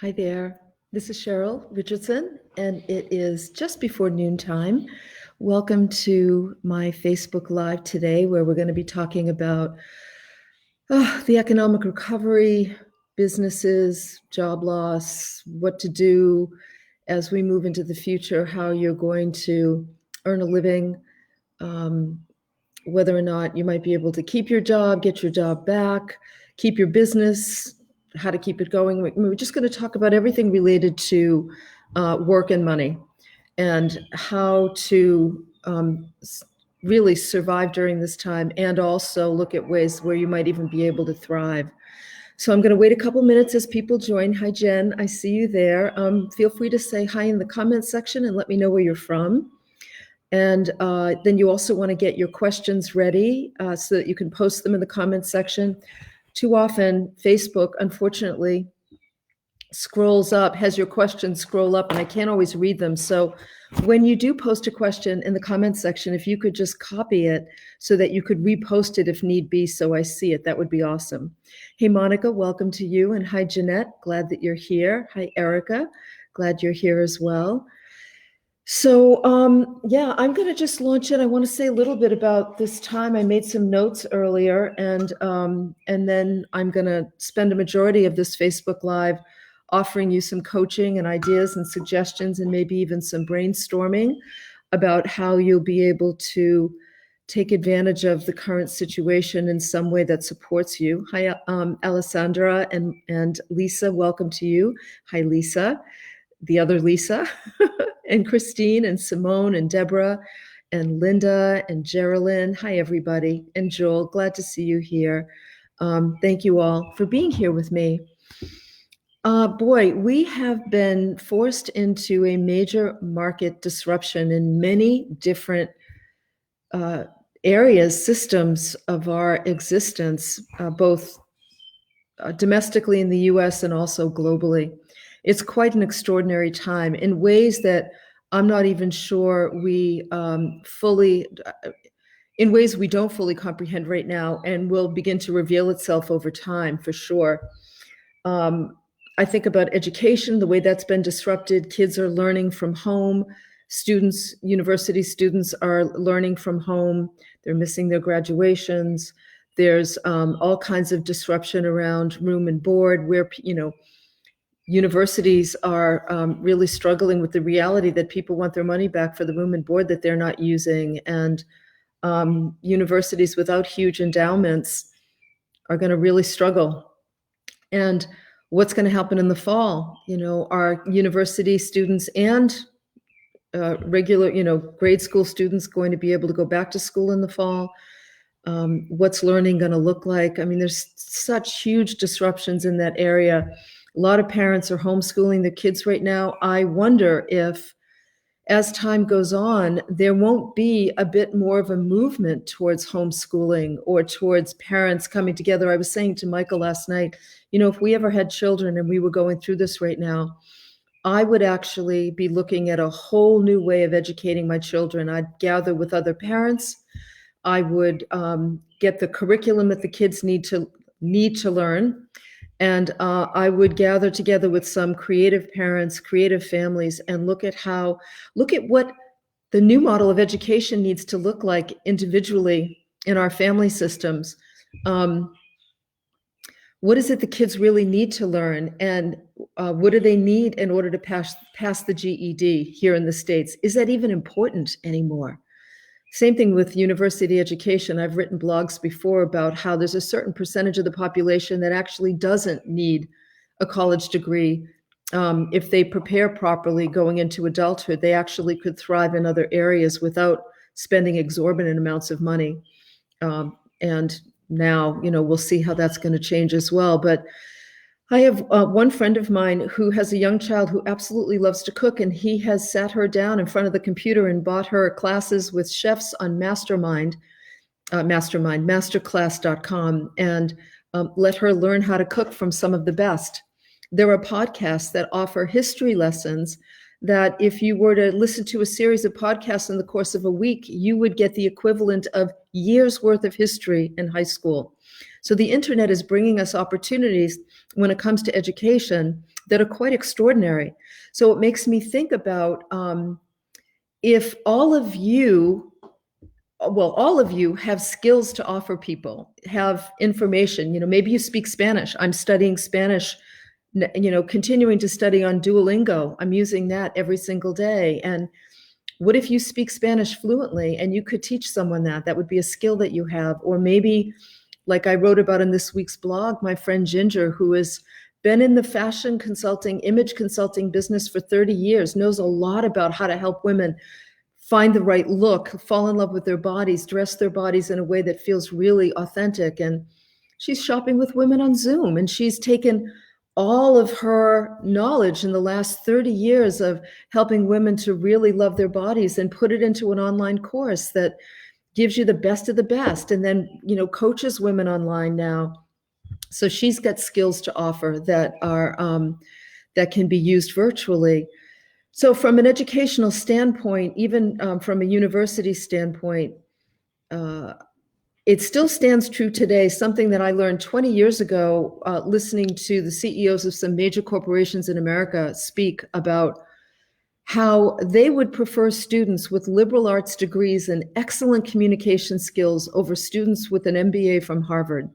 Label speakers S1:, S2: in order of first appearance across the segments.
S1: Hi there. This is Cheryl Richardson, and it is just before noontime. Welcome to my Facebook Live today, where we're going to be talking about the economic recovery, businesses, job loss, what to do as we move into the future, how you're going to earn a living, um, whether or not you might be able to keep your job, get your job back, keep your business, how to keep it going. We're just going to talk about everything related to work and money and how to really survive during this time, and also look at ways where you might even be able to thrive. So I'm going to wait a couple minutes as people join. Hi, Jen. I see you there. Feel free to say hi in the comments section and let me know where you're from. And then you also want to get your questions ready so that you can post them in the comments section. Too often, Facebook, unfortunately, scrolls up, has your questions scroll up, and I can't always read them. So when you do post a question in the comments section, if you could just copy it so that you could repost it if need be, so I see it, that would be awesome. Hey, Monica, welcome to you. And hi, Jeanette, glad that you're here. Hi, Erica, glad you're here as well. So yeah, I'm going to just launch it. I want to say a little bit about this time. I made some notes earlier, and then I'm going to spend a majority of this Facebook Live offering you some coaching and ideas and suggestions, and maybe even some brainstorming about how you'll be able to take advantage of the current situation in some way that supports you. Hi, Alessandra and Lisa, welcome to you. Hi, Lisa, the other Lisa. And Christine and Simone and Deborah and Linda and Geraldine. Hi, everybody. And Joel, glad to see you here. Thank you all for being here with me. Boy, we have been forced into a major market disruption in many different areas, systems of our existence, both domestically in the US and also globally. It's quite an extraordinary time in ways that I'm not even sure we in ways we don't fully comprehend right now, and will begin to reveal itself over time for sure. I think about education, the way that's been disrupted. Kids are learning from home. Students, university students are learning from home. They're missing their graduations. There's all kinds of disruption around room and board, where, universities are really struggling with the reality that people want their money back for the room and board that they're not using. And universities without huge endowments are going to really struggle. And what's going to happen in the fall? Are university students and regular, grade school students going to be able to go back to school in the fall? What's learning going to look like? I mean, there's such huge disruptions in that area. A lot of parents are homeschooling their kids right now. I wonder if, as time goes on, there won't be a bit more of a movement towards homeschooling or towards parents coming together. I was saying to Michael last night, if we ever had children and we were going through this right now, I would actually be looking at a whole new way of educating my children. I'd gather with other parents. I would get the curriculum that the kids need to learn. And I would gather together with some creative parents, creative families, and look at what the new model of education needs to look like individually in our family systems. What is it the kids really need to learn? And what do they need in order to pass the GED here in the States? Is that even important anymore? Same thing with university education. I've written blogs before about how there's a certain percentage of the population that actually doesn't need a college degree. If they prepare properly going into adulthood, they actually could thrive in other areas without spending exorbitant amounts of money. And now, we'll see how that's going to change as well. But I have one friend of mine who has a young child who absolutely loves to cook, and he has sat her down in front of the computer and bought her classes with chefs on masterclass.com, and let her learn how to cook from some of the best. There are podcasts that offer history lessons that, if you were to listen to a series of podcasts in the course of a week, you would get the equivalent of years worth of history in high school. So the internet is bringing us opportunities when it comes to education that are quite extraordinary. So it makes me think about if all of you have skills to offer people, have information, maybe you speak Spanish. I'm studying Spanish, continuing to study on Duolingo. I'm using that every single day. And what if you speak Spanish fluently and you could teach someone that? That would be a skill that you have. Or maybe, like I wrote about in this week's blog, my friend Ginger, who has been in the fashion consulting, image consulting business for 30 years, knows a lot about how to help women find the right look, fall in love with their bodies, dress their bodies in a way that feels really authentic. And she's shopping with women on Zoom, and she's taken all of her knowledge in the last 30 years of helping women to really love their bodies and put it into an online course that gives you the best of the best, and then, coaches women online now. So she's got skills to offer that are that can be used virtually. So from an educational standpoint, even from a university standpoint, it still stands true today, something that I learned 20 years ago, listening to the CEOs of some major corporations in America speak about how they would prefer students with liberal arts degrees and excellent communication skills over students with an MBA from Harvard.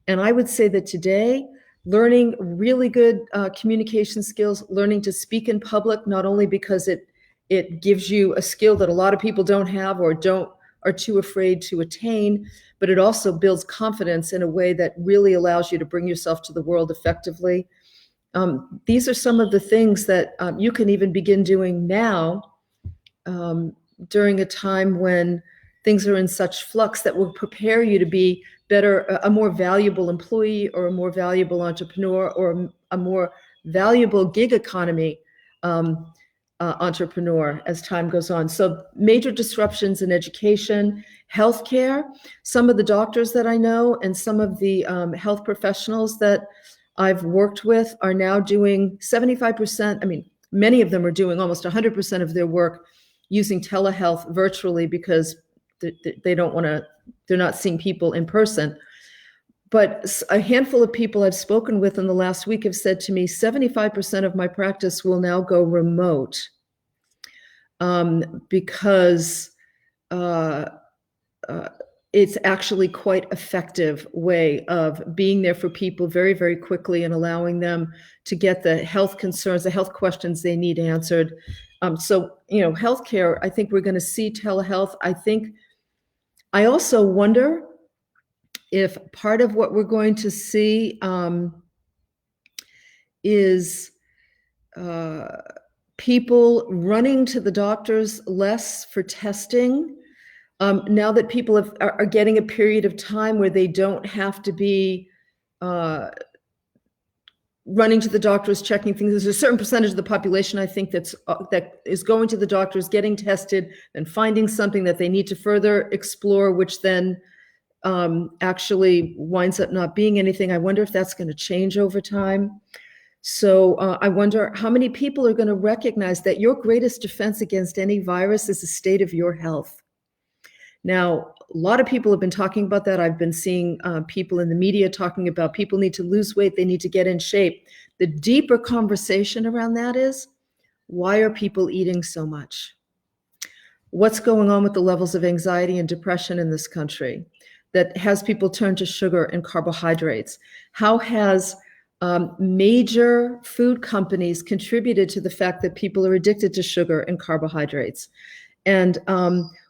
S1: And I would say that today, learning really good communication skills, learning to speak in public, not only because it gives you a skill that a lot of people don't have or are too afraid to attain, but it also builds confidence in a way that really allows you to bring yourself to the world effectively. These are some of the things that you can even begin doing now during a time when things are in such flux that will prepare you to be better, a more valuable employee or a more valuable entrepreneur or a more valuable gig economy entrepreneur as time goes on. So major disruptions in education, healthcare. Some of the doctors that I know and some of the health professionals that I've worked with are now doing 75%. Many of them are doing almost 100% of their work using telehealth virtually because they don't want to, they're not seeing people in person. But a handful of people I've spoken with in the last week have said to me, 75% of my practice will now go remote because it's actually quite effective way of being there for people very, very quickly and allowing them to get the health concerns, the health questions they need answered. So, healthcare, I think we're going to see telehealth. I also wonder if part of what we're going to see is people running to the doctors less for testing. Now that people are getting a period of time where they don't have to be running to the doctors, checking things. There's a certain percentage of the population, I think, that is going to the doctors, getting tested, and finding something that they need to further explore, which then actually winds up not being anything. I wonder if that's going to change over time. So I wonder how many people are going to recognize that your greatest defense against any virus is the state of your health. Now, a lot of people have been talking about that. I've been seeing people in the media talking about people need to lose weight, they need to get in shape. The deeper conversation around that is, why are people eating so much? What's going on with the levels of anxiety and depression in this country that has people turn to sugar and carbohydrates? How has major food companies contributed to the fact that people are addicted to sugar and carbohydrates? And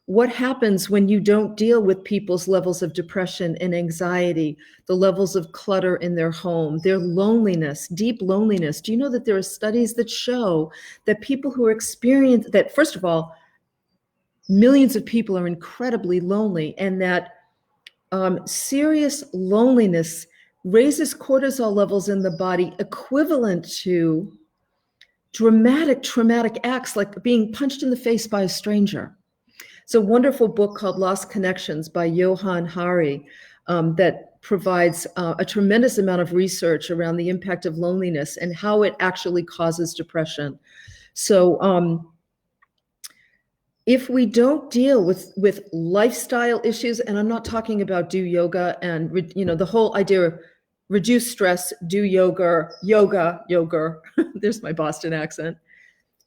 S1: what happens when you don't deal with people's levels of depression and anxiety, the levels of clutter in their home, their loneliness, deep loneliness? Do you know that there are studies that show that people who experience that, first of all, millions of people are incredibly lonely, and that serious loneliness raises cortisol levels in the body equivalent to dramatic traumatic acts like being punched in the face by a stranger. It's a wonderful book called Lost Connections by Johann that provides a tremendous amount of research around the impact of loneliness and how it actually causes depression. So if we don't deal with lifestyle issues, and I'm not talking about do yoga and the whole idea of reduce stress, do yoga. There's my Boston accent.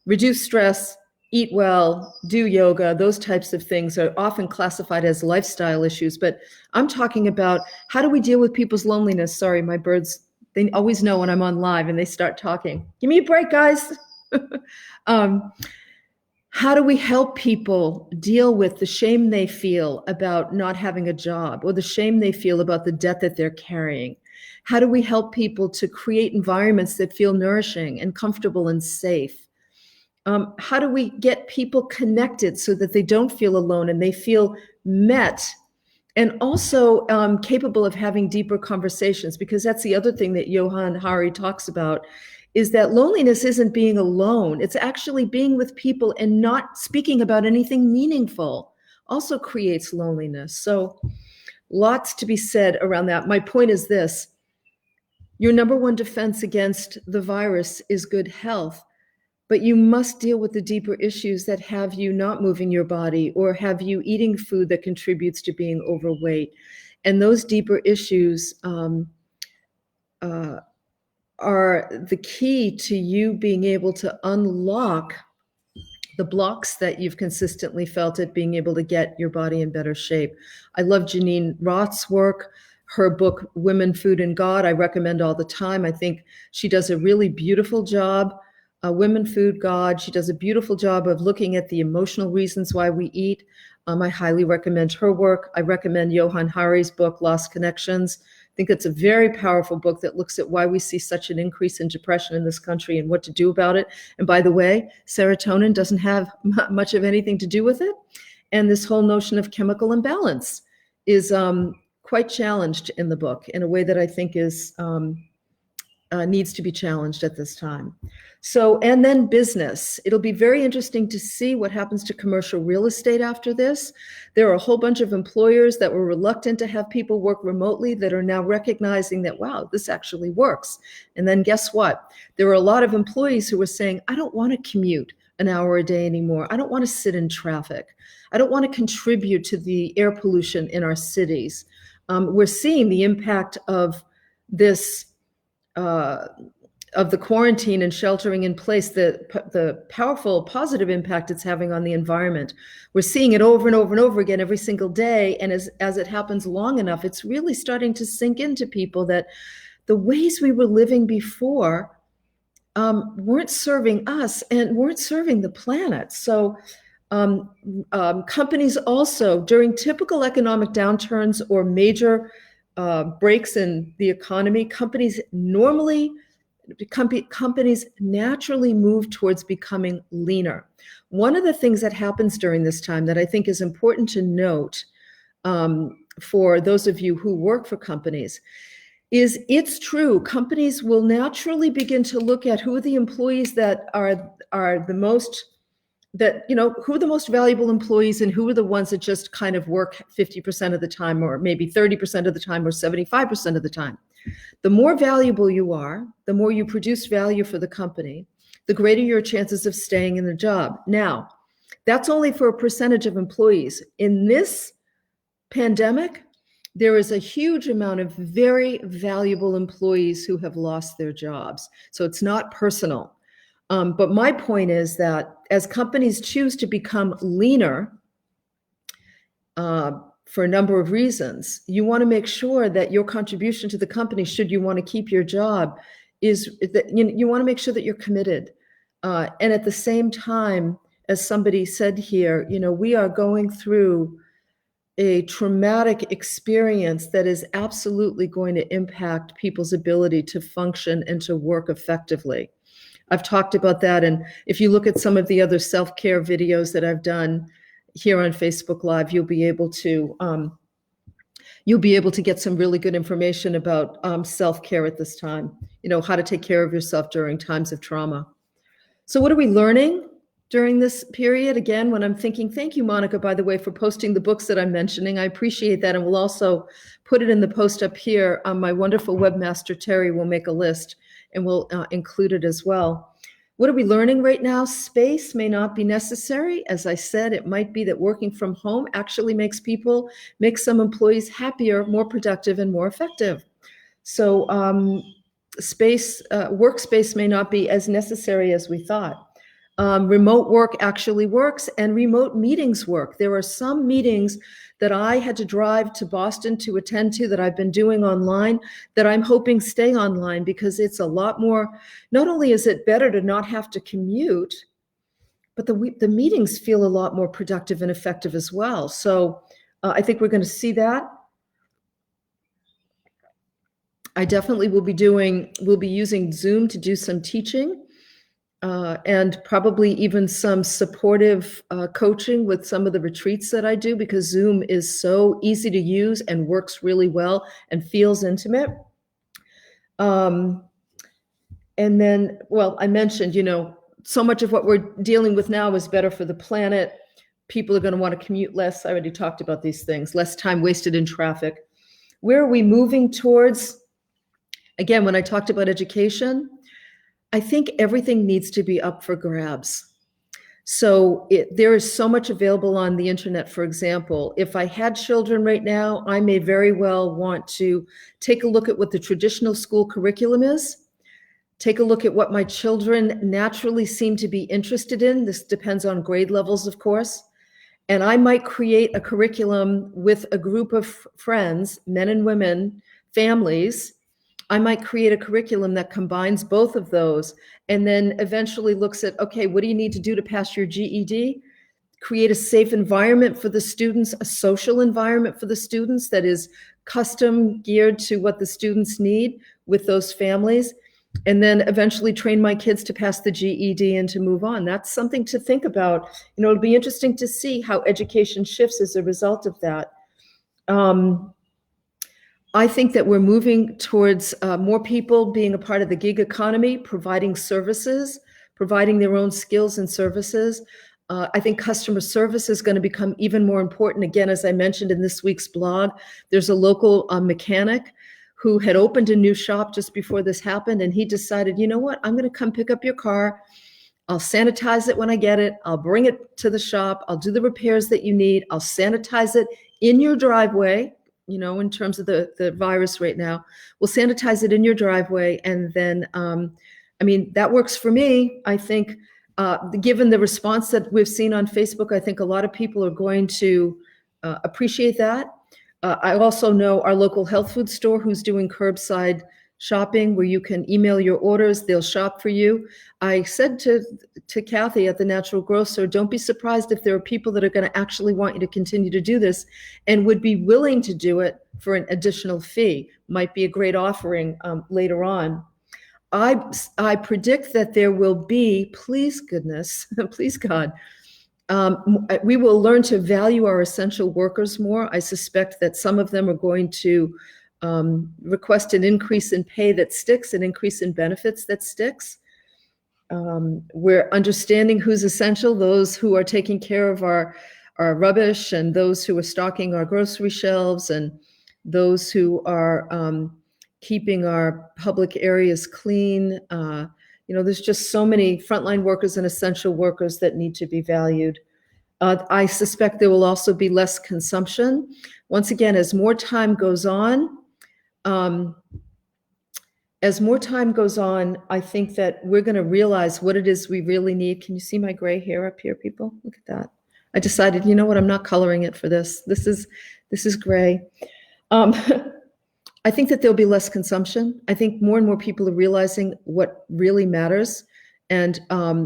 S1: Reduce stress, eat well, do yoga. Those types of things are often classified as lifestyle issues, but I'm talking about how do we deal with people's loneliness? Sorry, my birds, they always know when I'm on live and they start talking. Give me a break, guys. um, how do we help people deal with the shame they feel about not having a job or the shame they feel about the debt that they're carrying? How do we help people to create environments that feel nourishing and comfortable and safe? How do we get people connected so that they don't feel alone and they feel met and also capable of having deeper conversations? Because that's the other thing that Johann Hari talks about, is that loneliness isn't being alone. It's actually being with people and not speaking about anything meaningful also creates loneliness. So lots to be said around that. My point is this: your number one defense against the virus is good health, but you must deal with the deeper issues that have you not moving your body or have you eating food that contributes to being overweight. And those deeper issues are the key to you being able to unlock the blocks that you've consistently felt at being able to get your body in better shape. I love Geneen Roth's work. Her book, Women, Food, and God, I recommend all the time. I think she does a really beautiful job. Women, Food, God. She does a beautiful job of looking at the emotional reasons why we eat. I highly recommend her work. I recommend Johann Hari's book, Lost Connections. I think it's a very powerful book that looks at why we see such an increase in depression in this country and what to do about it. And by the way, serotonin doesn't have much of anything to do with it. And this whole notion of chemical imbalance is quite challenged in the book in a way that I think is needs to be challenged at this time. So, and then business. It'll be very interesting to see what happens to commercial real estate after this. There are a whole bunch of employers that were reluctant to have people work remotely that are now recognizing that, wow, this actually works. And then guess what? There are a lot of employees who are saying, I don't want to commute an hour a day anymore. I don't want to sit in traffic. I don't want to contribute to the air pollution in our cities. We're seeing the impact of this of the quarantine and sheltering in place, the powerful positive impact it's having on the environment. We're seeing it over and over and over again every single day. And as it happens long enough, it's really starting to sink into people that the ways we were living before weren't serving us and weren't serving the planet. So companies also, during typical economic downturns or major breaks in the economy, companies naturally move towards becoming leaner. One of the things that happens during this time that I think is important to note for those of you who work for companies is it's true, companies will naturally begin to look at who are the employees that are the most, that, who are the most valuable employees and who are the ones that just kind of work 50% of the time or maybe 30% of the time or 75% of the time. The more valuable you are, the more you produce value for the company, the greater your chances of staying in the job. Now, that's only for a percentage of employees. In this pandemic, there is a huge amount of very valuable employees who have lost their jobs. So it's not personal. But my point is that as companies choose to become leaner, for a number of reasons, you want to make sure that your contribution to the company, should you want to keep your job, is that you want to make sure that you're committed. And at the same time, as somebody said here, we are going through a traumatic experience that is absolutely going to impact people's ability to function and to work effectively. I've talked about that. And if you look at some of the other self-care videos that I've done here on Facebook Live, you'll be able to get some really good information about self-care at this time, how to take care of yourself during times of trauma. So what are we learning during this period? Again, when I'm thinking, thank you, Monica, by the way, for posting the books that I'm mentioning. I appreciate that. And we'll also put it in the post up here. My wonderful webmaster, Terry, will make a list and we'll include it as well. What are we learning right now? Space may not be necessary. As I said, it might be that working from home actually makes some employees happier, more productive, and more effective. So workspace may not be as necessary as we thought. Remote work actually works, and remote meetings work. There are some meetings that I had to drive to Boston to attend to that I've been doing online that I'm hoping stay online, because it's a lot more, not only is it better to not have to commute, but the meetings feel a lot more productive and effective as well. So I think we're going to see that. I definitely will be using Zoom to do some teaching, and probably even some supportive coaching with some of the retreats that I do, because Zoom is so easy to use and works really well and feels intimate. And then, well, I mentioned, so much of what we're dealing with now is better for the planet. People are going to want to commute less. I already talked about these things, less time wasted in traffic. Where are we moving towards? Again, when I talked about education, I think everything needs to be up for grabs. So there is so much available on the internet. For example, if I had children right now, I may very well want to take a look at what the traditional school curriculum is, take a look at what my children naturally seem to be interested in. This depends on grade levels, of course. And I might create a curriculum with a group of friends, men and women, families. I might create a curriculum that combines both of those, and then eventually looks at, okay, what do you need to do to pass your GED? Create a safe environment for the students, a social environment for the students that is custom geared to what the students need with those families, and then eventually train my kids to pass the GED and to move on. That's something to think about. It'll be interesting to see how education shifts as a result of that. I think that we're moving towards more people being a part of the gig economy, providing services, providing their own skills and services. I think customer service is going to become even more important. Again, as I mentioned in this week's blog, there's a local mechanic who had opened a new shop just before this happened, and he decided, you know what, I'm going to come pick up your car. I'll sanitize it when I get it. I'll bring it to the shop. I'll do the repairs that you need. I'll sanitize it in your driveway. In terms of the virus right now, we'll sanitize it in your driveway. And then, that works for me. I think, given the response that we've seen on Facebook, I think a lot of people are going to appreciate that. I also know our local health food store who's doing curbside shopping, where you can email your orders, they'll shop for you. I said to Kathy at the Natural Grocer, don't be surprised if there are people that are going to actually want you to continue to do this and would be willing to do it for an additional fee. Might be a great offering later on. I predict that there will be, please goodness, please God, we will learn to value our essential workers more. I suspect that some of them are going to request an increase in pay that sticks, an increase in benefits that sticks. We're understanding who's essential, those who are taking care of our rubbish, and those who are stocking our grocery shelves, and those who are keeping our public areas clean. There's just so many frontline workers and essential workers that need to be valued. I suspect there will also be less consumption. Once again, as more time goes on, I think that we're going to realize what it is we really need. Can you see my gray hair up here, people? Look at that. I decided, you know what? I'm not coloring it for this. This is gray. I think that there'll be less consumption. I think more and more people are realizing what really matters, and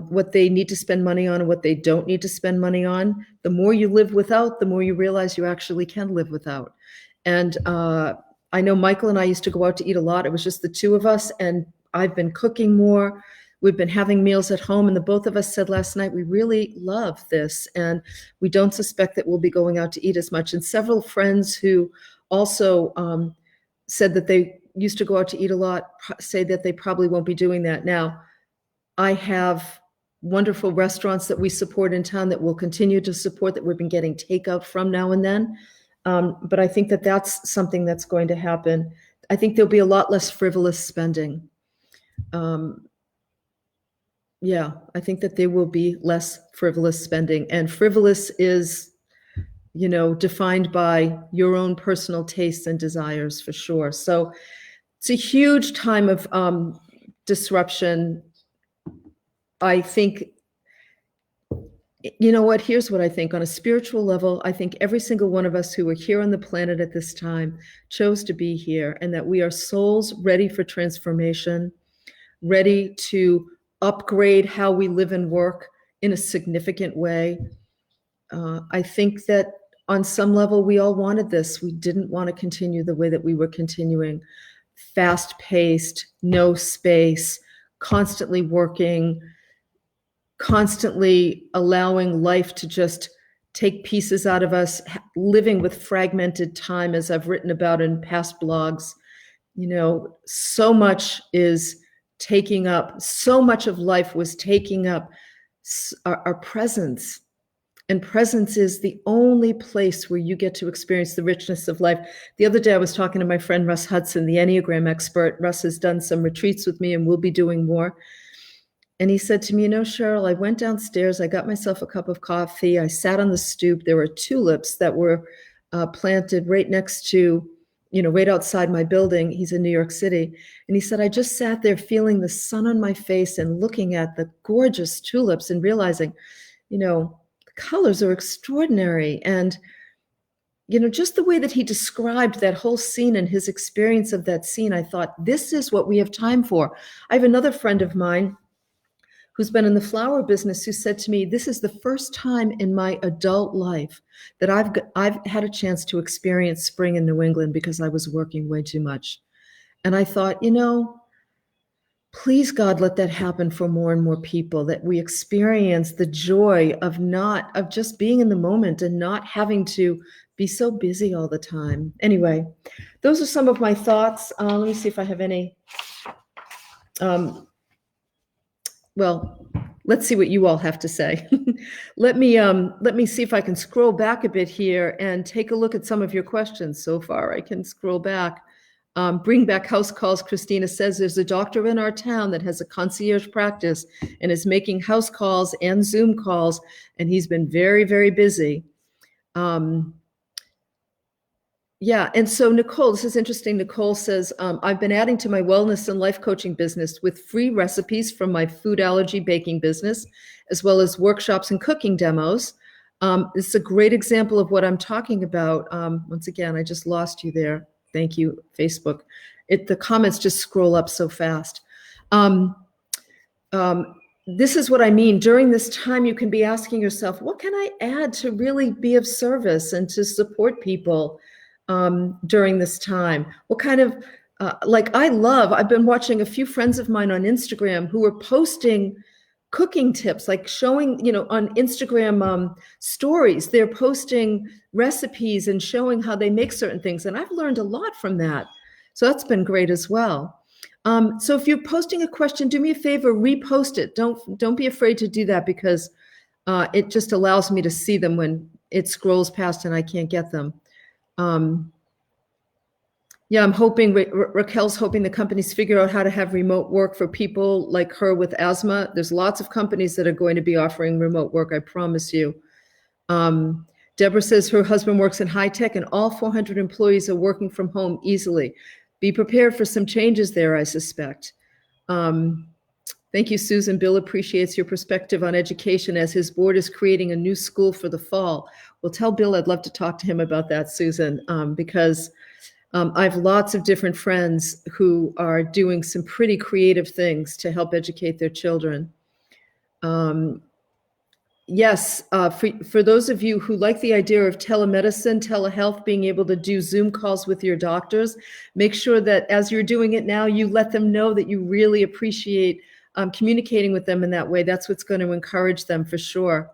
S1: what they need to spend money on and what they don't need to spend money on. The more you live without, the more you realize you actually can live without. And I know Michael and I used to go out to eat a lot. It was just the two of us, and I've been cooking more. We've been having meals at home, and the both of us said last night, we really love this, and we don't suspect that we'll be going out to eat as much. And several friends who also said that they used to go out to eat a lot say that they probably won't be doing that. Now, I have wonderful restaurants that we support in town that we'll continue to support, that we've been getting takeout from now and then. But I think that that's something that's going to happen. I think there'll be a lot less frivolous spending. Yeah, I think that there will be less frivolous spending, and frivolous is, defined by your own personal tastes and desires for sure. So it's a huge time of disruption. I think, you know what? Here's what I think. On a spiritual level, I think every single one of us who are here on the planet at this time chose to be here, and that we are souls ready for transformation, ready to upgrade how we live and work in a significant way. I think that on some level, we all wanted this. We didn't want to continue the way that we were continuing, fast paced, no space, constantly working, constantly allowing life to just take pieces out of us, living with fragmented time, as I've written about in past blogs. So much is taking up, so much of life was taking up our presence. And presence is the only place where you get to experience the richness of life. The other day, I was talking to my friend Russ Hudson, the Enneagram expert. Russ has done some retreats with me and will be doing more. And he said to me, Cheryl, I went downstairs, I got myself a cup of coffee, I sat on the stoop. There were tulips that were planted right next to, right outside my building. He's in New York City. And he said, I just sat there feeling the sun on my face and looking at the gorgeous tulips and realizing, the colors are extraordinary. And, just the way that he described that whole scene and his experience of that scene, I thought, this is what we have time for. I have another friend of mine who's been in the flower business, who said to me, this is the first time in my adult life that I've had a chance to experience spring in New England because I was working way too much. And I thought, please God, let that happen for more and more people, that we experience the joy of just being in the moment and not having to be so busy all the time. Anyway, those are some of my thoughts. Let me see if I have any. Well, let's see what you all have to say. Let me see if I can scroll back a bit here and take a look at some of your questions so far. I can scroll back. Bring back house calls. Christina says there's a doctor in our town that has a concierge practice and is making house calls and Zoom calls, and he's been very, very busy. Yeah. And so Nicole, this is interesting. Nicole says, I've been adding to my wellness and life coaching business with free recipes from my food allergy baking business, as well as workshops and cooking demos. It's a great example of what I'm talking about. Once again, I just lost you there. Thank you, Facebook. The comments just scroll up so fast. This is what I mean. During this time, you can be asking yourself, what can I add to really be of service and to support people during this time? What kind of, I've been watching a few friends of mine on Instagram who are posting cooking tips, like showing, on Instagram stories, they're posting recipes and showing how they make certain things. And I've learned a lot from that. So that's been great as well. So if you're posting a question, do me a favor, repost it. Don't be afraid to do that, because it just allows me to see them when it scrolls past and I can't get them. Yeah, I'm hoping, Raquel's hoping the companies figure out how to have remote work for people like her with asthma. There's lots of companies that are going to be offering remote work, I promise you. Deborah says her husband works in high tech and all 400 employees are working from home easily. Be prepared for some changes there, I suspect. Thank you, Susan. Bill appreciates your perspective on education as his board is creating a new school for the fall. Well, tell Bill I'd love to talk to him about that, Susan, because I have lots of different friends who are doing some pretty creative things to help educate their children. Yes, for those of you who like the idea of telemedicine, telehealth, being able to do Zoom calls with your doctors, make sure that as you're doing it now, you let them know that you really appreciate communicating with them in that way. That's what's going to encourage them for sure.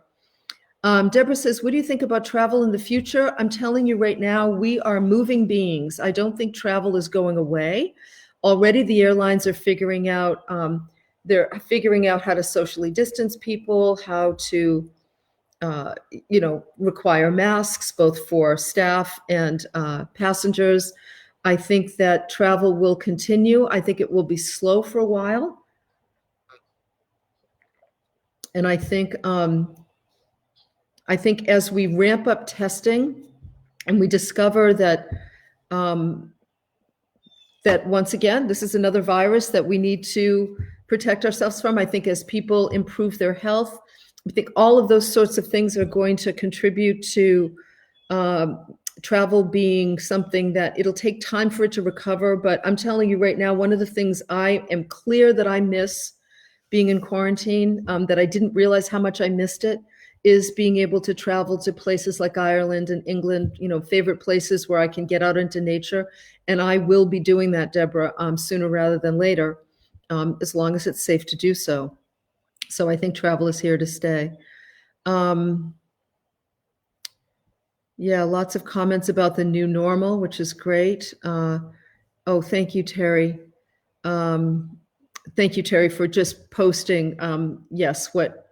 S1: Deborah says, what do you think about travel in the future? I'm telling you right now, we are moving beings. I don't think travel is going away. Already the airlines are figuring out, how to socially distance people, how to, require masks, both for staff and passengers. I think that travel will continue. I think it will be slow for a while. And I think as we ramp up testing and we discover that that once again, this is another virus that we need to protect ourselves from. I think as people improve their health, I think all of those sorts of things are going to contribute to travel being something that it'll take time for it to recover. But I'm telling you right now, one of the things I am clear that I miss being in quarantine, that I didn't realize how much I missed it, is being able to travel to places like Ireland and England, favorite places where I can get out into nature. And I will be doing that, Deborah, sooner rather than later, as long as it's safe to do so. So I think travel is here to stay. Yeah, lots of comments about the new normal, which is great. Thank you, Terry. Thank you, Terry, for just posting, yes, what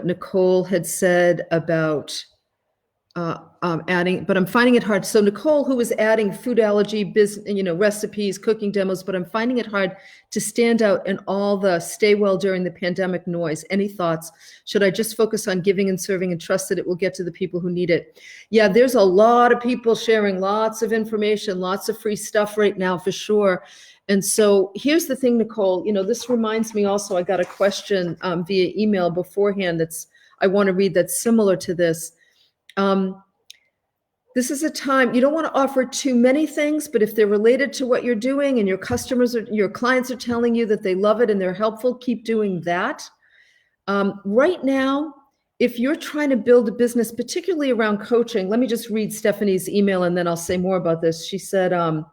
S1: Nicole had said about adding, but I'm finding it hard. So Nicole, who was adding food allergy recipes, cooking demos, but I'm finding it hard to stand out in all the stay well during the pandemic noise. Any thoughts? Should I just focus on giving and serving and trust that it will get to the people who need it? Yeah, there's a lot of people sharing lots of information, lots of free stuff right now for sure. And so here's the thing, Nicole, this reminds me also, I got a question via email beforehand I want to read that's similar to this. This is a time you don't want to offer too many things, but if they're related to what you're doing and your clients are telling you that they love it and they're helpful, keep doing that. Right now, if you're trying to build a business, particularly around coaching, let me just read Stephanie's email and then I'll say more about this. She said, I'm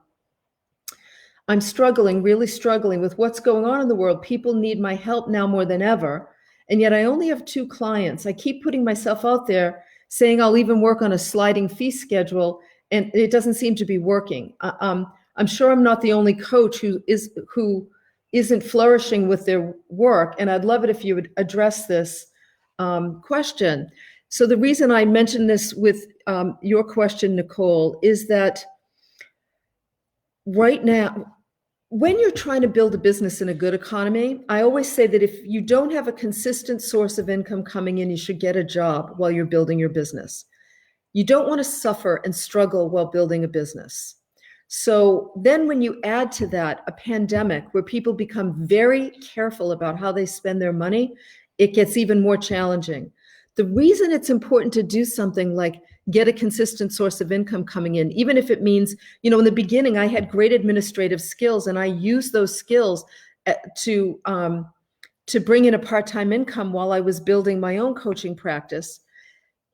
S1: really struggling with what's going on in the world. People need my help now more than ever. And yet I only have 2 clients. I keep putting myself out there saying I'll even work on a sliding fee schedule, and it doesn't seem to be working. I'm sure I'm not the only coach who isn't flourishing with their work, and I'd love it if you would address this question. So the reason I mentioned this with your question, Nicole, is that right now, when you're trying to build a business in a good economy, I always say that if you don't have a consistent source of income coming in, you should get a job while you're building your business. You don't want to suffer and struggle while building a business. So then when you add to that a pandemic where people become very careful about how they spend their money, it gets even more challenging. The reason it's important to do something like get a consistent source of income coming in, even if it means, in the beginning, I had great administrative skills and I used those skills to bring in a part-time income while I was building my own coaching practice.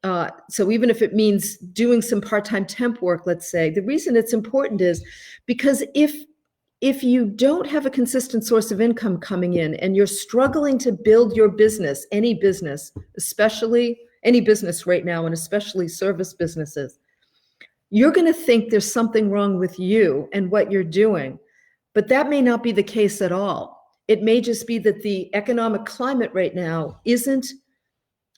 S1: So even if it means doing some part-time temp work, let's say, the reason it's important is because if you don't have a consistent source of income coming in and you're struggling to build your business, any business, especially any business right now, and especially service businesses, you're going to think there's something wrong with you and what you're doing. But that may not be the case at all. It may just be that the economic climate right now isn't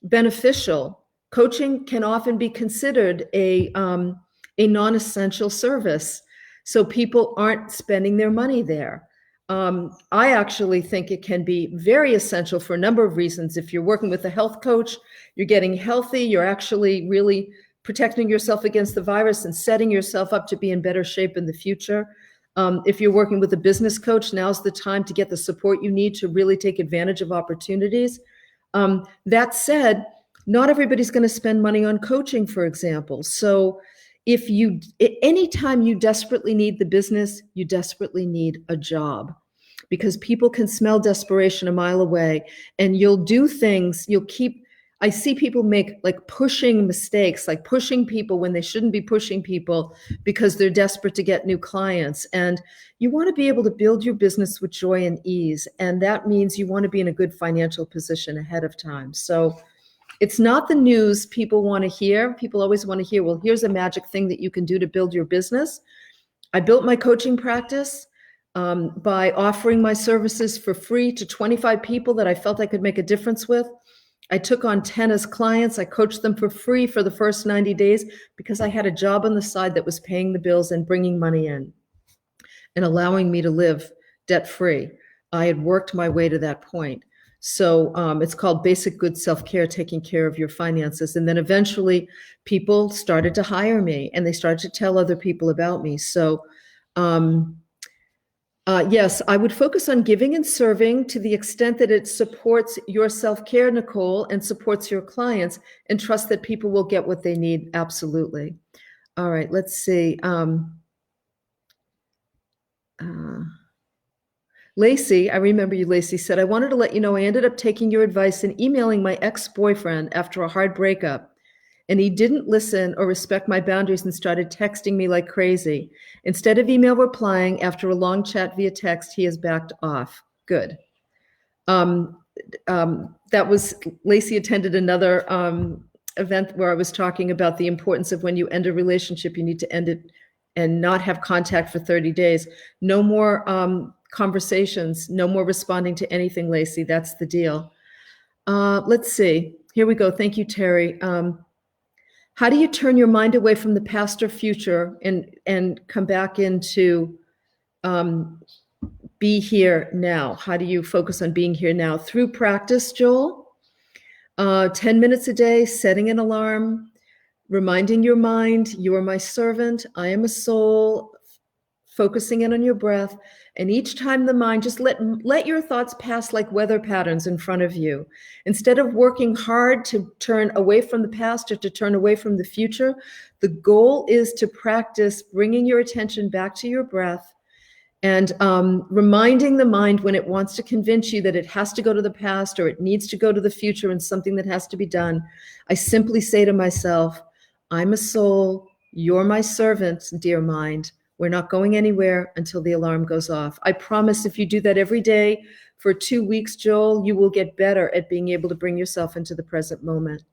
S1: beneficial. Coaching can often be considered a non-essential service. So people aren't spending their money there. I actually think it can be very essential for a number of reasons. If you're working with a health coach, you're getting healthy, you're actually really protecting yourself against the virus and setting yourself up to be in better shape in the future. If you're working with a business coach, now's the time to get the support you need to really take advantage of opportunities. That said, not everybody's going to spend money on coaching, for example. So anytime you desperately need the business, you desperately need a job, because people can smell desperation a mile away, and you'll do things, I see people make like pushing mistakes, like pushing people when they shouldn't be pushing people because they're desperate to get new clients. And you want to be able to build your business with joy and ease. And that means you want to be in a good financial position ahead of time. So it's not the news people want to hear. People always want to hear, well, here's a magic thing that you can do to build your business. I built my coaching practice by offering my services for free to 25 people that I felt I could make a difference with. I took on 10 as clients. I coached them for free for the first 90 days because I had a job on the side that was paying the bills and bringing money in and allowing me to live debt-free. I had worked my way to that point. So it's called Basic Good Self-Care, Taking Care of Your Finances. And then eventually people started to hire me and they started to tell other people about me. So yes, I would focus on giving and serving to the extent that it supports your self-care, Nicole, and supports your clients, and trust that people will get what they need. Absolutely. All right, let's see. Lacey, I remember you, Lacey said, I wanted to let you know I ended up taking your advice and emailing my ex-boyfriend after a hard breakup. And he didn't listen or respect my boundaries and started texting me like crazy. Instead of email replying after a long chat via text, he has backed off. Good. That was, Lacey attended another event where I was talking about the importance of when you end a relationship, you need to end it and not have contact for 30 days. No more conversations, no more responding to anything, Lacey. That's the deal. Let's see. Here we go. Thank you, Terry. How do you turn your mind away from the past or future and come back into be here now? How do you focus on being here now? Through practice, Joel. 10 minutes a day, setting an alarm, reminding your mind, you are my servant, I am a soul, focusing in on your breath. And each time the mind, just let your thoughts pass like weather patterns in front of you. Instead of working hard to turn away from the past or to turn away from the future, the goal is to practice bringing your attention back to your breath and reminding the mind when it wants to convince you that it has to go to the past or it needs to go to the future and something that has to be done. I simply say to myself, I'm a soul, you're my servant, dear mind. We're not going anywhere until the alarm goes off. I promise if you do that every day for 2 weeks, Joel, you will get better at being able to bring yourself into the present moment.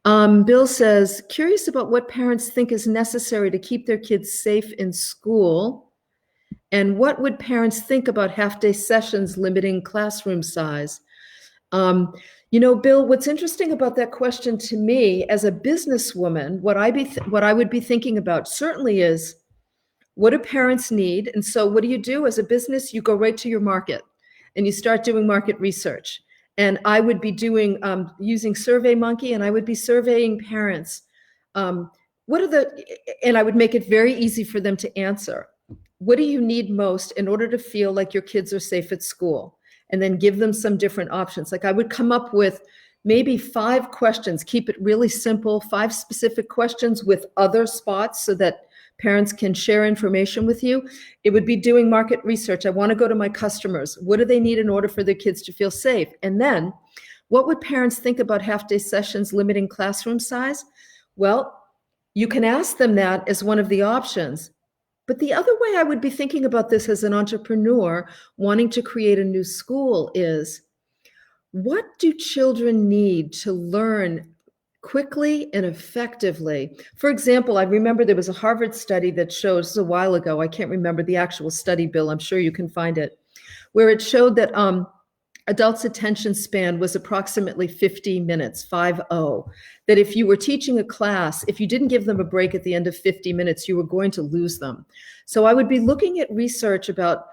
S1: Bill says, curious about what parents think is necessary to keep their kids safe in school. And what would parents think about half-day sessions limiting classroom size? Bill, what's interesting about that question to me as a businesswoman, what I would be thinking about certainly is, what do parents need? And so what do you do as a business? You go right to your market and you start doing market research. And I would be doing, using SurveyMonkey, and I would be surveying parents. And I would make it very easy for them to answer. What do you need most in order to feel like your kids are safe at school? And then give them some different options. Like I would come up with maybe 5 questions, keep it really simple, 5 specific questions with other spots so that parents can share information with you. It would be doing market research. I want to go to my customers. What do they need in order for their kids to feel safe? And then what would parents think about half-day sessions limiting classroom size? Well, you can ask them that as one of the options. But the other way I would be thinking about this as an entrepreneur wanting to create a new school is, what do children need to learn quickly and effectively? For example, I remember there was a Harvard study that showed, this was a while ago, I can't remember the actual study, Bill, I'm sure you can find it, where it showed that adults' attention span was approximately 50 minutes, 50. That if you were teaching a class, if you didn't give them a break at the end of 50 minutes, you were going to lose them. So I would be looking at research about,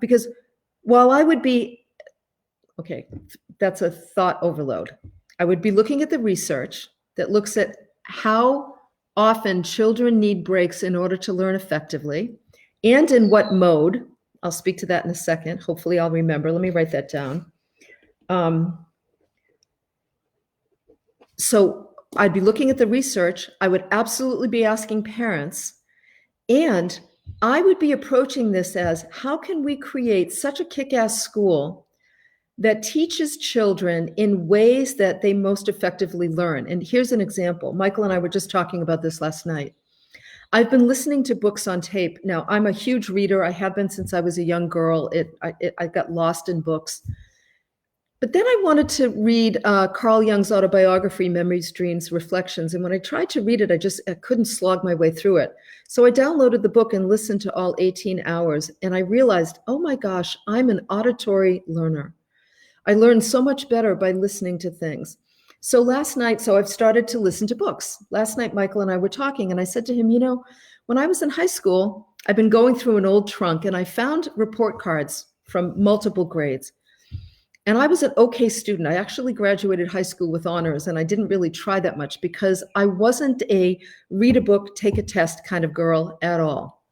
S1: because while I would be, okay, that's a thought overload. I would be looking at the research that looks at how often children need breaks in order to learn effectively and in what mode. I'll speak to that in a second. Hopefully I'll remember. Let me write that down. So I'd be looking at the research. I would absolutely be asking parents, and I would be approaching this as, how can we create such a kick-ass school that teaches children in ways that they most effectively learn? And here's an example. Michael and I were just talking about this last night. I've been listening to books on tape. Now, I'm a huge reader. I have been since I was a young girl. I got lost in books. But then I wanted to read Carl Jung's autobiography, Memories, Dreams, Reflections. And when I tried to read it, I couldn't slog my way through it. So I downloaded the book and listened to all 18 hours. And I realized, oh my gosh, I'm an auditory learner. I learn so much better by listening to things. So last night, I've started to listen to books. Last night, Michael and I were talking, and I said to him, when I was in high school, I've been going through an old trunk, and I found report cards from multiple grades. And I was an okay student. I actually graduated high school with honors, and I didn't really try that much because I wasn't a read a book, take a test kind of girl at all.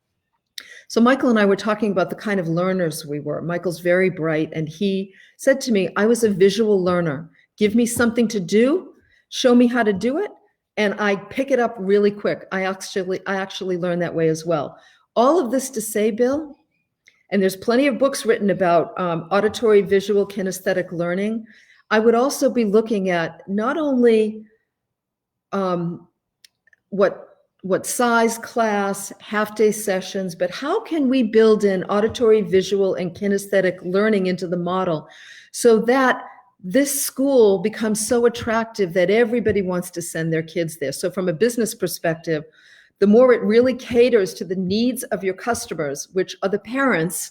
S1: So Michael and I were talking about the kind of learners we were. Michael's very bright, and he said to me, I was a visual learner. Give me something to do, show me how to do it, and I pick it up really quick. I actually learned that way as well. All of this to say, Bill, and there's plenty of books written about auditory, visual, kinesthetic learning. I would also be looking at not only what size class, half-day sessions, but how can we build in auditory, visual, and kinesthetic learning into the model so that this school becomes so attractive that everybody wants to send their kids there. So from a business perspective, the more it really caters to the needs of your customers, which are the parents.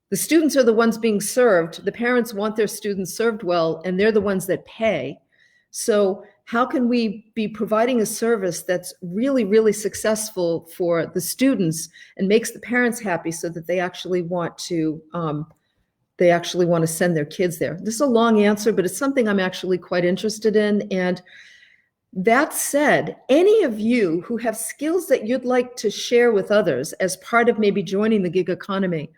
S1: The students are the ones being served. The parents want their students served well, and they're the ones that pay. So how can we be providing a service that's really, really successful for the students and makes the parents happy so that they actually want to send their kids there? This is a long answer, but it's something I'm actually quite interested in. And that said, any of you who have skills that you'd like to share with others as part of maybe joining the gig economy,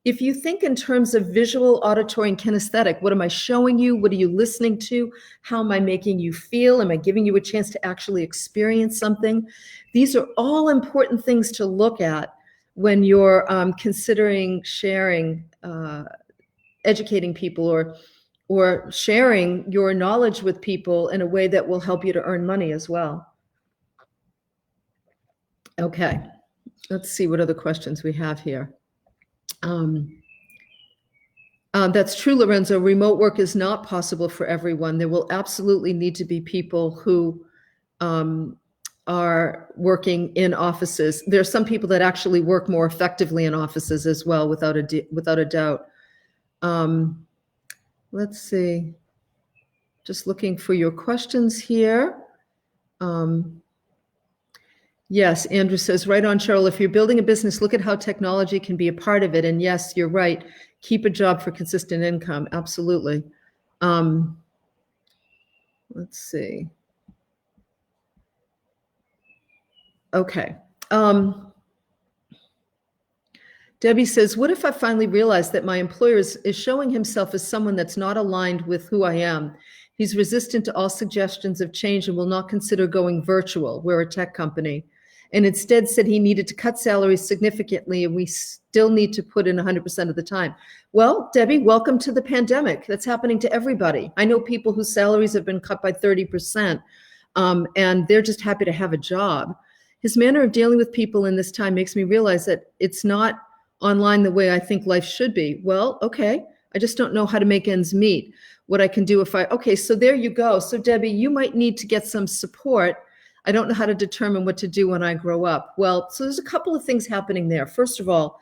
S1: if you think in terms of visual, auditory, and kinesthetic, what am I showing you? What are you listening to? How am I making you feel? Am I giving you a chance to actually experience something? These are all important things to look at when you're considering sharing, educating people or sharing your knowledge with people in a way that will help you to earn money as well. Okay, let's see what other questions we have here. That's true, Lorenzo. Remote work is not possible for everyone. There will absolutely need to be people who are working in offices. There are some people that actually work more effectively in offices as well, without a doubt. Let's see. Just looking for your questions here. Yes, Andrew says, right on, Cheryl. If you're building a business, look at how technology can be a part of it. And yes, you're right. Keep a job for consistent income. Absolutely. Let's see. Okay. Debbie says, what if I finally realize that my employer is showing himself as someone that's not aligned with who I am? He's resistant to all suggestions of change and will not consider going virtual. We're a tech company. And instead said he needed to cut salaries significantly, and we still need to put in 100% of the time. Well, Debbie, welcome to the pandemic. That's happening to everybody. I know people whose salaries have been cut by 30%, and they're just happy to have a job. His manner of dealing with people in this time makes me realize that it's not online the way I think life should be. Well, okay, I just don't know how to make ends meet. What I can do okay, so there you go. So Debbie, you might need to get some support. I don't know how to determine what to do when I grow up. Well, so there's a couple of things happening there. First of all,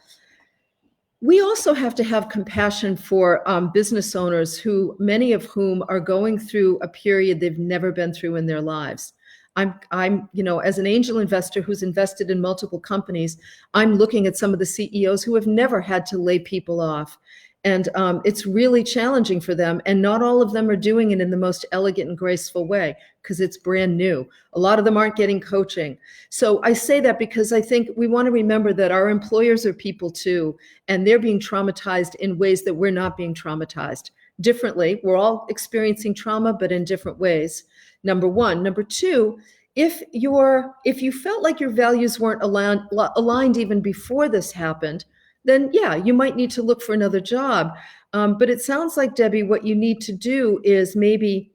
S1: we also have to have compassion for business owners many of whom are going through a period they've never been through in their lives. I'm, as an angel investor who's invested in multiple companies, I'm looking at some of the CEOs who have never had to lay people off. And it's really challenging for them. And not all of them are doing it in the most elegant and graceful way because it's brand new. A lot of them aren't getting coaching. So I say that because I think we want to remember that our employers are people too, and they're being traumatized in ways that we're not being traumatized. Differently, we're all experiencing trauma, but in different ways. Number one. Number two, if you felt like your values weren't aligned even before this happened, then yeah, you might need to look for another job. But it sounds like, Debbie, what you need to do is maybe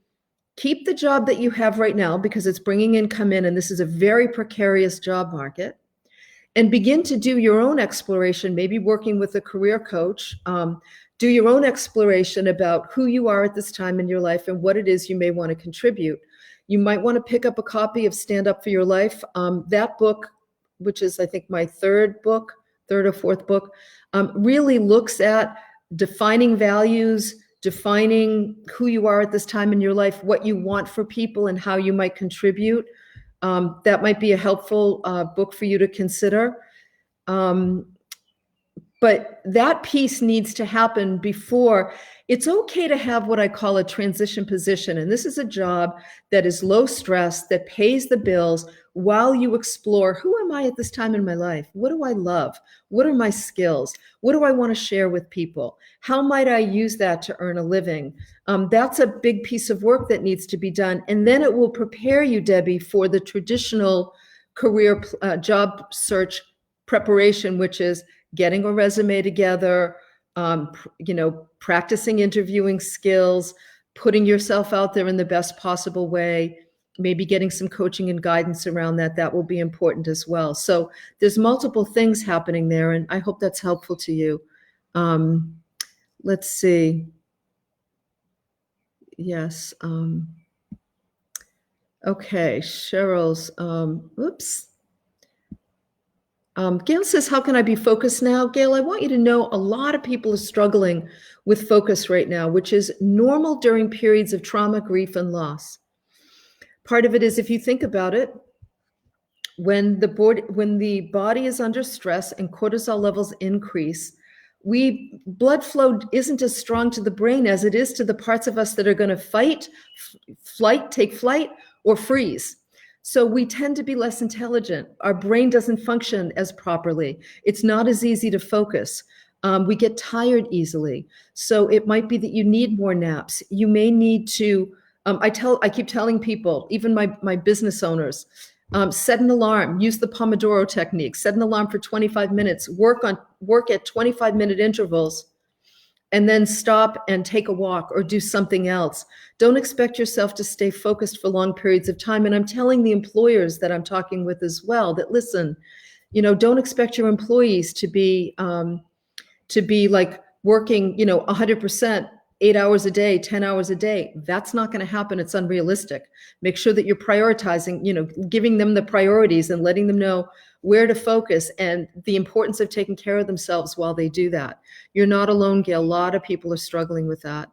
S1: keep the job that you have right now because it's bringing income in, and this is a very precarious job market, and begin to do your own exploration, maybe working with a career coach. Do your own exploration about who you are at this time in your life and what it is you may want to contribute. You might want to pick up a copy of Stand Up for Your Life. That book, which is, I think, my third or fourth book, really looks at defining values, defining who you are at this time in your life, what you want for people, and how you might contribute. That might be a helpful book for you to consider. But that piece needs to happen before. It's okay to have what I call a transition position. And this is a job that is low stress, that pays the bills while you explore, who am I at this time in my life? What do I love? What are my skills? What do I want to share with people? How might I use that to earn a living? That's a big piece of work that needs to be done. And then it will prepare you, Debbie, for the traditional career job search preparation, which is getting a resume together, practicing interviewing skills, putting yourself out there in the best possible way, maybe getting some coaching and guidance around that. That will be important as well. So there's multiple things happening there, and I hope that's helpful to you. Let's see. Yes. Okay, Cheryl's, oops. Gail says, how can I be focused now? Gail, I want you to know a lot of people are struggling with focus right now, which is normal during periods of trauma, grief, and loss. Part of it is, if you think about it, when the body is under stress and cortisol levels increase, blood flow isn't as strong to the brain as it is to the parts of us that are going to take flight, or freeze. So we tend to be less intelligent. Our brain doesn't function as properly. It's not as easy to focus. We get tired easily. So it might be that you need more naps. You may need to, I keep telling people, even my business owners, set an alarm, use the Pomodoro technique, set an alarm for 25 minutes, work at 25-minute intervals, and then stop and take a walk or do something else. Don't expect yourself to stay focused for long periods of time. And I'm telling the employers that I'm talking with as well that, listen, don't expect your employees to be like working, 100%, 8 hours a day, 10 hours a day. That's not going to happen. It's unrealistic. Make sure that you're prioritizing, giving them the priorities and letting them know where to focus and the importance of taking care of themselves while they do that. You're not alone, Gail. A lot of people are struggling with that.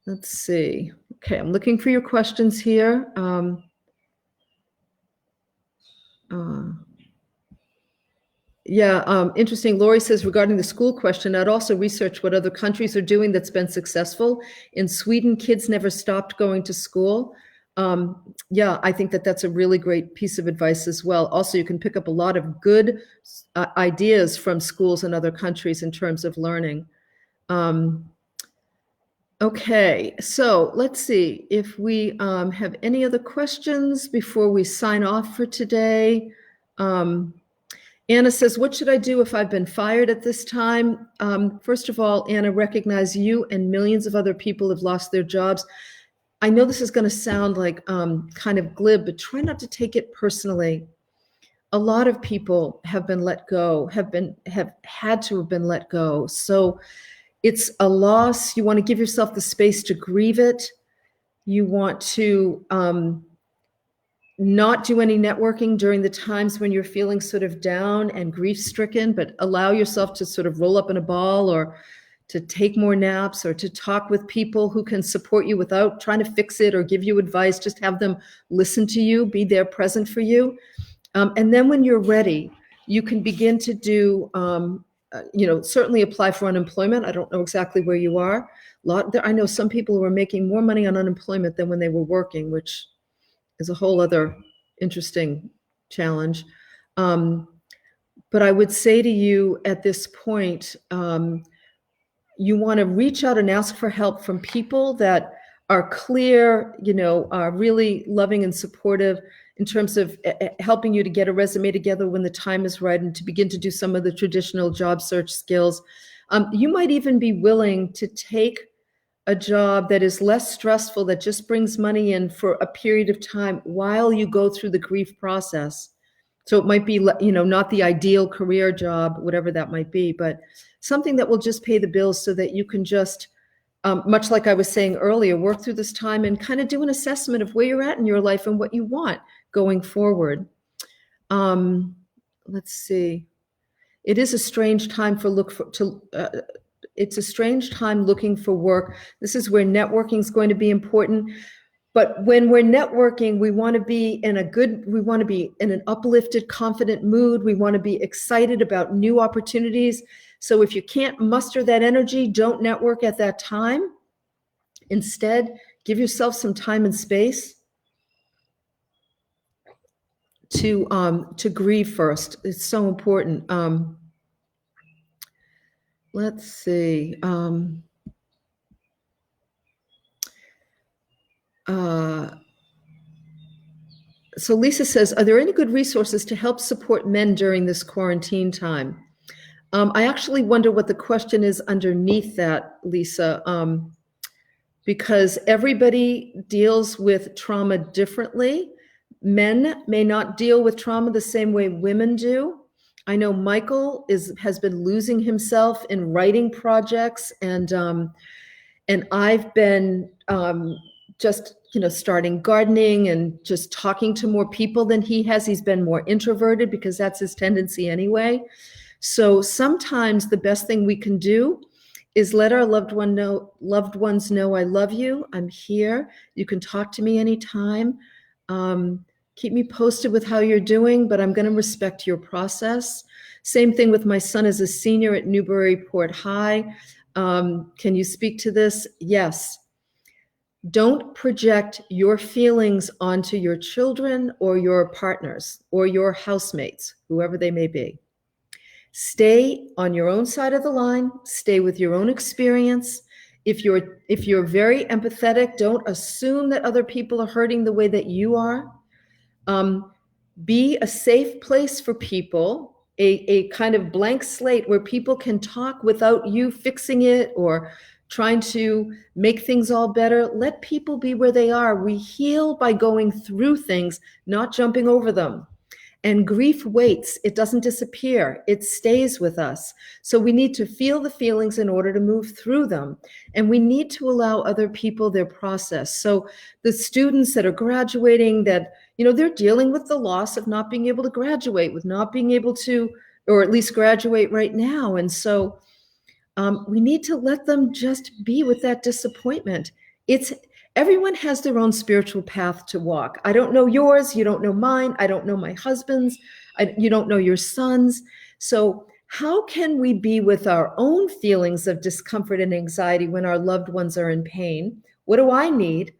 S1: Let's see. Okay, I'm looking for your questions here. Interesting. Lori says, regarding the school question, I'd also research what other countries are doing that's been successful. In Sweden, kids never stopped going to school. I think that's a really great piece of advice as well. Also, you can pick up a lot of good ideas from schools in other countries in terms of learning. Okay, so let's see if we have any other questions before we sign off for today. Anna says, what should I do if I've been fired at this time? First of all, Anna, recognize you and millions of other people have lost their jobs. I know this is going to sound like kind of glib, but try not to take it personally. A lot of people have been let go, have had to have been let go. So it's a loss. You want to give yourself the space to grieve it. You want to not do any networking during the times when you're feeling sort of down and grief-stricken, but allow yourself to sort of roll up in a ball or to take more naps or to talk with people who can support you without trying to fix it or give you advice. Just have them listen to you, be there present for you. And then when you're ready, you can begin to do, certainly apply for unemployment. I don't know exactly where you are. I know some people who are making more money on unemployment than when they were working, which is a whole other interesting challenge. But I would say to you at this point, you want to reach out and ask for help from people that are clear, are really loving and supportive in terms of helping you to get a resume together when the time is right and to begin to do some of the traditional job search skills. You might even be willing to take a job that is less stressful, that just brings money in for a period of time while you go through the grief process. So it might be, not the ideal career job, whatever that might be, but something that will just pay the bills so that you can just, much like I was saying earlier, work through this time and kind of do an assessment of where you're at in your life and what you want going forward. Let's see. It is a strange time it's a strange time looking for work. This is where networking is going to be important. But when we're networking, we want to be in an uplifted, confident mood. We want to be excited about new opportunities. So if you can't muster that energy, don't network at that time. Instead, give yourself some time and space to grieve first. It's so important. Let's see. So Lisa says, are there any good resources to help support men during this quarantine time? I actually wonder what the question is underneath that, Lisa, because everybody deals with trauma differently. Men may not deal with trauma the same way women do. I know Michael has been losing himself in writing projects, and I've been just starting gardening and just talking to more people than he has. He's been more introverted because that's his tendency anyway. So sometimes the best thing we can do is let our loved ones know, I love you, I'm here, you can talk to me anytime. Keep me posted with how you're doing, but I'm going to respect your process. Same thing with my son as a senior at Newburyport High. Can you speak to this? Yes. Don't project your feelings onto your children or your partners or your housemates, whoever they may be. Stay on your own side of the line. Stay with your own experience. If you're very empathetic, don't assume that other people are hurting the way that you are. Be a safe place for people, a kind of blank slate where people can talk without you fixing it or trying to make things all better. Let people be where they are. We heal by going through things, not jumping over them. And grief waits. It doesn't disappear. It stays with us. So we need to feel the feelings in order to move through them. And we need to allow other people their process. So the students that are graduating, that, they're dealing with the loss of not being able to graduate, with not being able to, or at least graduate right now. And so we need to let them just be with that disappointment. Everyone has their own spiritual path to walk. I don't know yours. You don't know mine. I don't know my husband's. You don't know your son's. So how can we be with our own feelings of discomfort and anxiety when our loved ones are in pain? What do I need?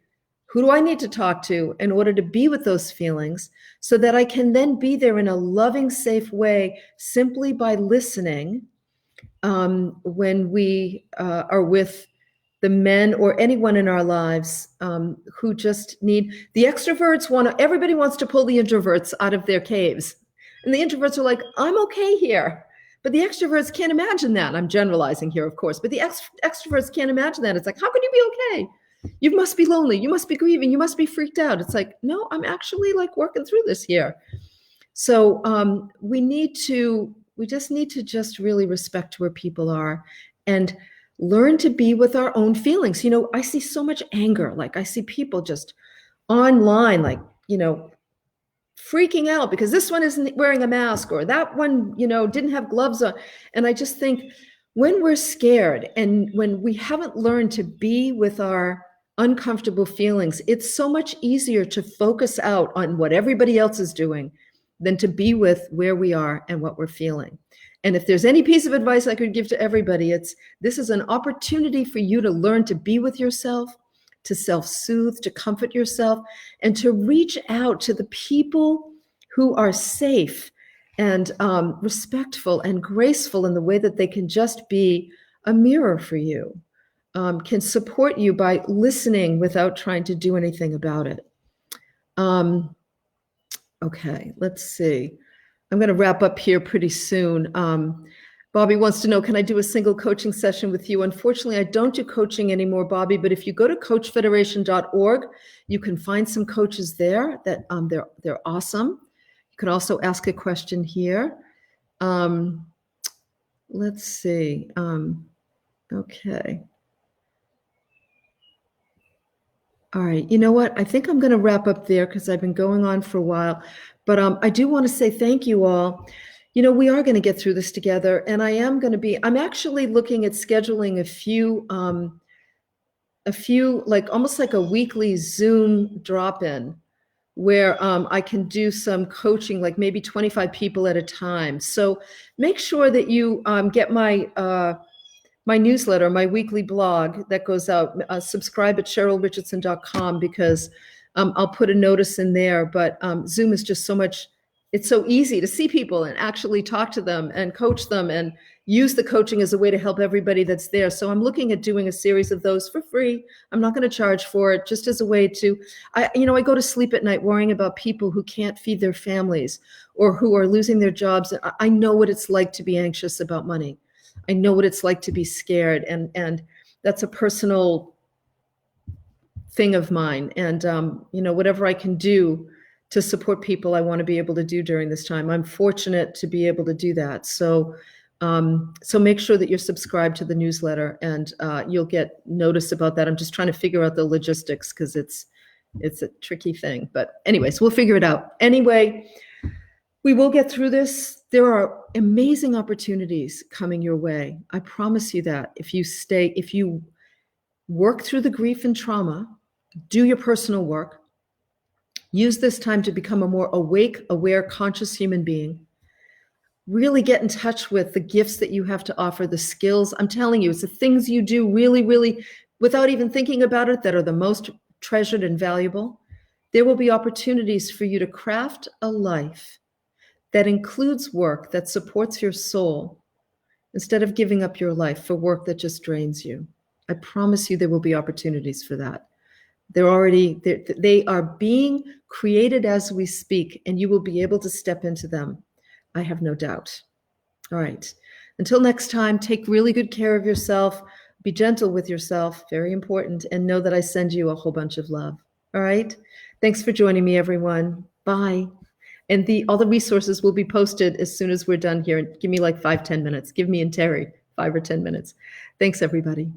S1: Who do I need to talk to in order to be with those feelings so that I can then be there in a loving, safe way simply by listening when we are with the men or anyone in our lives who just need. The extroverts everybody wants to pull the introverts out of their caves. And the introverts are like, I'm okay here. But the extroverts can't imagine that. I'm generalizing here, of course, but the extroverts can't imagine that. It's like, how can you be okay? You must be lonely. You must be grieving. You must be freaked out. It's like, no, I'm actually working through this here. So we just need to just really respect where people are and learn to be with our own feelings. I see so much anger. I see people just online, freaking out because this one isn't wearing a mask or that one, didn't have gloves on. And I just think when we're scared and when we haven't learned to be with our uncomfortable feelings, it's so much easier to focus out on what everybody else is doing than to be with where we are and what we're feeling. And if there's any piece of advice I could give to everybody, this is an opportunity for you to learn to be with yourself, to self-soothe, to comfort yourself, and to reach out to the people who are safe and respectful and graceful in the way that they can just be a mirror for you, can support you by listening without trying to do anything about it. Okay, let's see. I'm going to wrap up here pretty soon. Bobby wants to know, can I do a single coaching session with you? Unfortunately, I don't do coaching anymore, Bobby, but if you go to coachfederation.org, you can find some coaches there that they're awesome. You can also ask a question here. Let's see. Okay. All right. You know what? I think I'm going to wrap up there because I've been going on for a while. But I do want to say thank you all. We are going to get through this together. And I'm actually looking at scheduling a few almost like a weekly Zoom drop-in where I can do some coaching, like maybe 25 people at a time. So make sure that you get my newsletter, my weekly blog that goes out. Subscribe at CherylRichardson.com, because I'll put a notice in there. But Zoom is just so much, it's so easy to see people and actually talk to them and coach them and use the coaching as a way to help everybody that's there. So I'm looking at doing a series of those for free. I'm not going to charge for it, just as a way to, I go to sleep at night worrying about people who can't feed their families or who are losing their jobs. I know what it's like to be anxious about money. I know what it's like to be scared, and that's a personal thing of mine. And whatever I can do to support people, I want to be able to do during this time. I'm fortunate to be able to do that. So make sure that you're subscribed to the newsletter, and you'll get notice about that. I'm just trying to figure out the logistics, because it's a tricky thing. But anyways, we'll figure it out. Anyway, we will get through this. There are amazing opportunities coming your way. I promise you that. If you work through the grief and trauma, do your personal work, use this time to become a more awake, aware, conscious human being, really get in touch with the gifts that you have to offer, the skills. I'm telling you, it's the things you do really, really, without even thinking about it, that are the most treasured and valuable. There will be opportunities for you to craft a life that includes work that supports your soul, instead of giving up your life for work that just drains you. I promise you there will be opportunities for that. They are being created as we speak, and you will be able to step into them. I have no doubt. All right. Until next time, take really good care of yourself. Be gentle with yourself, very important, and know that I send you a whole bunch of love. All right. Thanks for joining me, everyone. Bye. And all the resources will be posted as soon as we're done here. Give me like 5-10 minutes. Give me and Terry 5 or 10 minutes. Thanks, everybody.